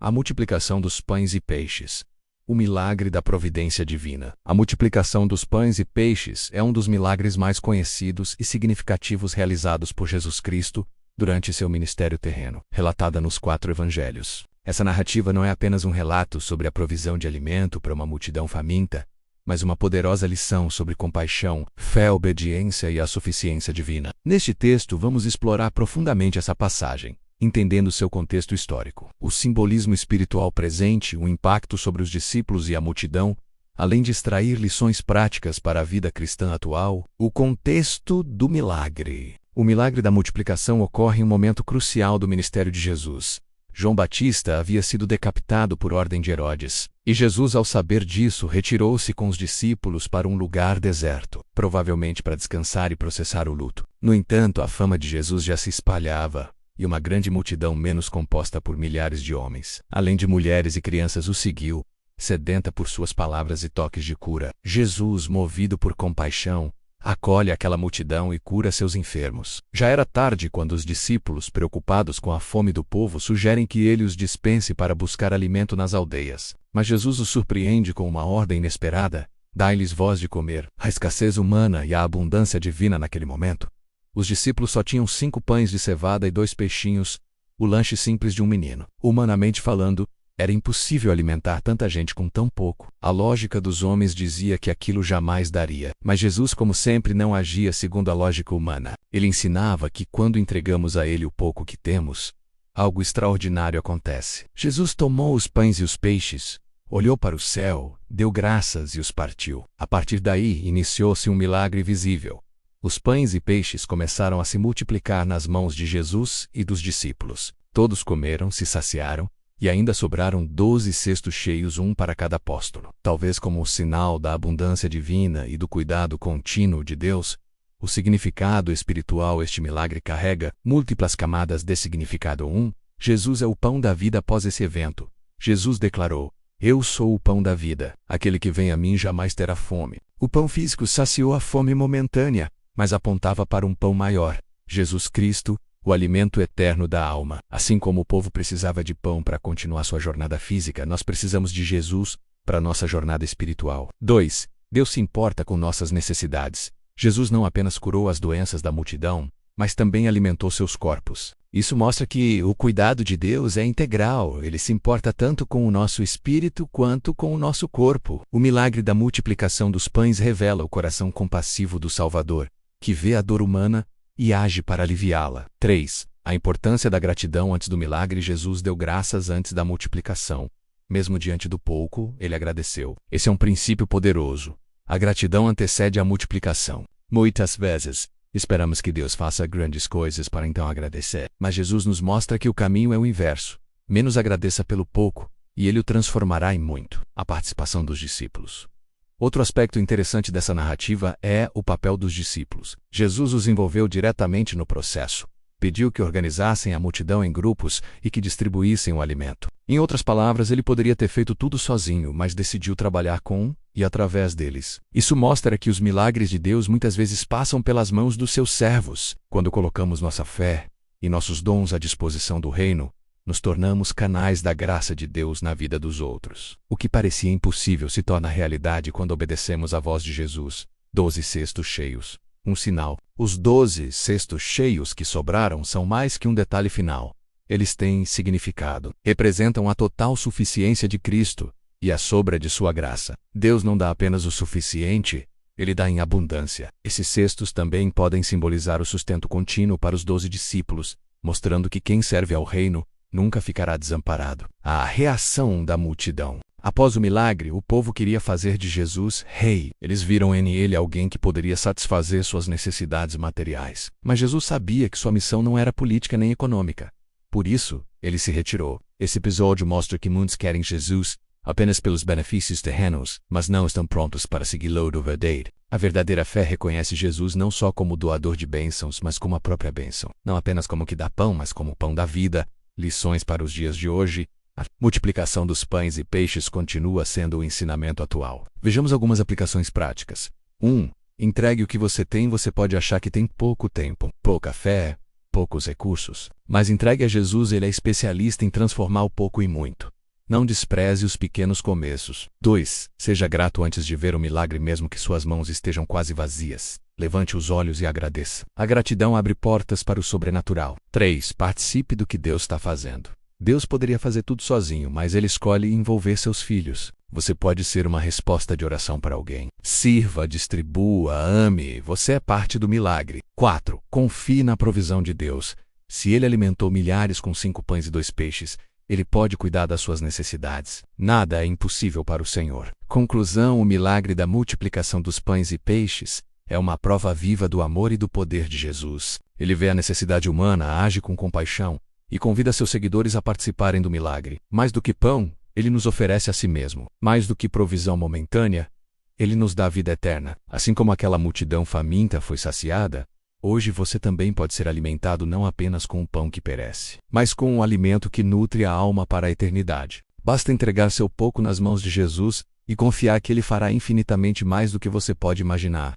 A multiplicação dos pães e peixes. O milagre da providência divina. A multiplicação dos pães e peixes é um dos milagres mais conhecidos e significativos realizados por Jesus Cristo durante seu ministério terreno, relatada nos 4 evangelhos. Essa narrativa não é apenas um relato sobre a provisão de alimento para uma multidão faminta, mas uma poderosa lição sobre compaixão, fé, obediência e a suficiência divina. Neste texto, vamos explorar profundamente essa passagem, entendendo seu contexto histórico, o simbolismo espiritual presente, o impacto sobre os discípulos e a multidão, além de extrair lições práticas para a vida cristã atual. O contexto do milagre. O milagre da multiplicação ocorre em um momento crucial do ministério de Jesus. João Batista havia sido decapitado por ordem de Herodes, e Jesus, ao saber disso, retirou-se com os discípulos para um lugar deserto, provavelmente para descansar e processar o luto. No entanto, a fama de Jesus já se espalhava, e uma grande multidão menos composta por milhares de homens, além de mulheres e crianças, o seguiu, sedenta por suas palavras e toques de cura. Jesus, movido por compaixão, acolhe aquela multidão e cura seus enfermos. Já era tarde quando os discípulos, preocupados com a fome do povo, sugerem que ele os dispense para buscar alimento nas aldeias. Mas Jesus os surpreende com uma ordem inesperada: dai-lhes vós de comer. A escassez humana e a abundância divina naquele momento. Os discípulos só tinham 5 pães de cevada e 2 peixinhos, o lanche simples de um menino. Humanamente falando, era impossível alimentar tanta gente com tão pouco. A lógica dos homens dizia que aquilo jamais daria. Mas Jesus, como sempre, não agia segundo a lógica humana. Ele ensinava que quando entregamos a Ele o pouco que temos, algo extraordinário acontece. Jesus tomou os pães e os peixes, olhou para o céu, deu graças e os partiu. A partir daí, iniciou-se um milagre visível. Os pães e peixes começaram a se multiplicar nas mãos de Jesus e dos discípulos. Todos comeram, se saciaram, e ainda sobraram 12 cestos cheios, um para cada apóstolo. Talvez como um sinal da abundância divina e do cuidado contínuo de Deus, o significado espiritual este milagre carrega múltiplas camadas de significado. 1. Jesus é o pão da vida. Após esse evento, Jesus declarou: eu sou o pão da vida. Aquele que vem a mim jamais terá fome. O pão físico saciou a fome momentânea, mas apontava para um pão maior, Jesus Cristo, o alimento eterno da alma. Assim como o povo precisava de pão para continuar sua jornada física, nós precisamos de Jesus para nossa jornada espiritual. 2. Deus se importa com nossas necessidades. Jesus não apenas curou as doenças da multidão, mas também alimentou seus corpos. Isso mostra que o cuidado de Deus é integral. Ele se importa tanto com o nosso espírito quanto com o nosso corpo. O milagre da multiplicação dos pães revela o coração compassivo do Salvador, que vê a dor humana e age para aliviá-la. 3. A importância da gratidão. Antes do milagre, Jesus deu graças antes da multiplicação. Mesmo diante do pouco, ele agradeceu. Esse é um princípio poderoso. A gratidão antecede a multiplicação. Muitas vezes, esperamos que Deus faça grandes coisas para então agradecer. Mas Jesus nos mostra que o caminho é o inverso. Menos agradeça pelo pouco, e ele o transformará em muito. A participação dos discípulos. Outro aspecto interessante dessa narrativa é o papel dos discípulos. Jesus os envolveu diretamente no processo. Pediu que organizassem a multidão em grupos e que distribuíssem o alimento. Em outras palavras, ele poderia ter feito tudo sozinho, mas decidiu trabalhar com e através deles. Isso mostra que os milagres de Deus muitas vezes passam pelas mãos dos seus servos. Quando colocamos nossa fé e nossos dons à disposição do reino, nos tornamos canais da graça de Deus na vida dos outros. O que parecia impossível se torna realidade quando obedecemos à voz de Jesus. 12 cestos cheios. Um sinal. Os 12 cestos cheios que sobraram são mais que um detalhe final. Eles têm significado. Representam a total suficiência de Cristo e a sobra de sua graça. Deus não dá apenas o suficiente, ele dá em abundância. Esses cestos também podem simbolizar o sustento contínuo para os 12 discípulos, mostrando que quem serve ao reino nunca ficará desamparado. A reação da multidão. Após o milagre, o povo queria fazer de Jesus rei. Eles viram nele alguém que poderia satisfazer suas necessidades materiais. Mas Jesus sabia que sua missão não era política nem econômica. Por isso, ele se retirou. Esse episódio mostra que muitos querem Jesus apenas pelos benefícios terrenos, mas não estão prontos para segui-lo do verdadeiro. A verdadeira fé reconhece Jesus não só como doador de bênçãos, mas como a própria bênção. Não apenas como que dá pão, mas como o pão da vida. Lições para os dias de hoje. A multiplicação dos pães e peixes continua sendo o ensinamento atual. Vejamos algumas aplicações práticas. 1. Entregue o que você tem. Você pode achar que tem pouco tempo, pouca fé, poucos recursos. Mas entregue a Jesus, ele é especialista em transformar o pouco em muito. Não despreze os pequenos começos. 2. Seja grato antes de ver o milagre, mesmo que suas mãos estejam quase vazias. Levante os olhos e agradeça. A gratidão abre portas para o sobrenatural. 3. Participe do que Deus está fazendo. Deus poderia fazer tudo sozinho, mas Ele escolhe envolver seus filhos. Você pode ser uma resposta de oração para alguém. Sirva, distribua, ame. Você é parte do milagre. 4. Confie na provisão de Deus. Se Ele alimentou milhares com 5 pães e 2 peixes, Ele pode cuidar das suas necessidades. Nada é impossível para o Senhor. Conclusão: o milagre da multiplicação dos pães e peixes é uma prova viva do amor e do poder de Jesus. Ele vê a necessidade humana, age com compaixão e convida seus seguidores a participarem do milagre. Mais do que pão, Ele nos oferece a si mesmo. Mais do que provisão momentânea, Ele nos dá vida eterna. Assim como aquela multidão faminta foi saciada, hoje você também pode ser alimentado não apenas com o pão que perece, mas com um alimento que nutre a alma para a eternidade. Basta entregar seu pouco nas mãos de Jesus e confiar que Ele fará infinitamente mais do que você pode imaginar.